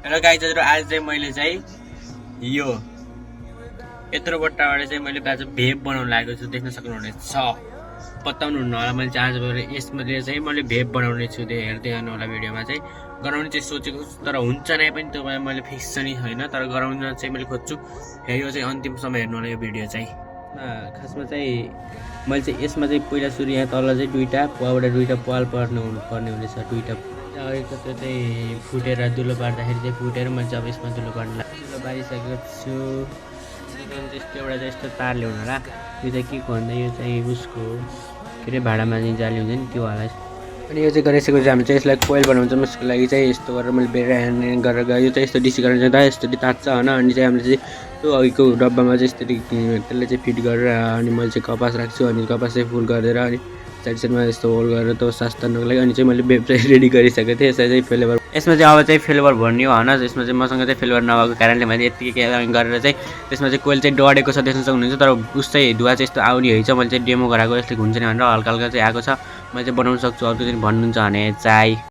र गाइज आज चाहिँ मैले चाहिँ यो यत्रो बट्टाबाट चाहिँ मैले आज भेप बनाउन लागेको छु। देख्न सक्नुहुनेछ, बताउनु हुन्न होला। मैले चाहिँ आज यसमा चाहिँ मैले भेप बनाउने छु, त्यो हेर्दै जानु होला। भिडियोमा चाहिँ गराउने चाहिँ सोचेको छु, तर हुन्छ नै पनि त्यो मैले फिक्स चाहिँ छैन, तर गराउन चाहिँ मैले खोज्छु। यो चाहिँ अन्तिम समय हेर्नु होला यो भिडियो चाहिँ। खासमा चाहिँ मैले चाहिँ यसमा चाहिँ पहिला सुरु यहाँ तल चाहिँ दुईवटा पाल पर्ने हुनेछ, दुईवटा। अहिलेको त्यो चाहिँ फुटेर दुलो पार्दाखेरि चाहिँ फुटेर मैले चाहिँ अब यसमा दुलो पारिसकेको छु। त्यस्तो एउटा चाहिँ यस्तो तार ल्याउनु होला। यो चाहिँ के को भन्दा यो चाहिँ उसको के अरे भाँडामा चाहिँ जाली हुन्छ नि त्यो होला। अनि यो चाहिँ गरिसकेपछि हामी चाहिँ यसलाई कोइल बनाउँछौँ। यसको लागि चाहिँ यस्तो गरेर मैले बेर गरेर गयो। यो चाहिँ यस्तो डिसी गरेर जाँदा यस्तो तात्छ होइन। अनि चाहिँ हामीले चाहिँ त्यो अघिको डब्बामा चाहिँ यसरी त्यसलाई चाहिँ फिट गरेर अनि मैले चाहिँ कपास राख्छु। अनि कपास चाहिँ फुल गरेर अनि साइड साइडमा यस्तो होल गरेर त्यो सास तान्नुको लागि अनि चाहिँ मैले भेप चाहिँ रेडी गरिसकेको थिएँ। यसलाई चाहिँ फ्लेभर यसमा चाहिँ अब चाहिँ फ्लेभर भर्ने हो होइन। यसमा चाहिँ मसँग चाहिँ फ्लेभर नभएको कारणले मैले यत्तिकै गरेर चाहिँ त्यसमा चाहिँ कोइल चाहिँ डढेको छ, देख्न सक्नुहुन्छ। तर उस चाहिँ धुवा चाहिँ यस्तो आउने है छ। मैले चाहिँ डेमो गराएको यसले हुन्छ नि भनेर हल्का हल्का चाहिँ आएको छ। मैले चाहिँ बनाउन सक्छु। अर्को दिन भन्नुहुन्छ भने चाहिँ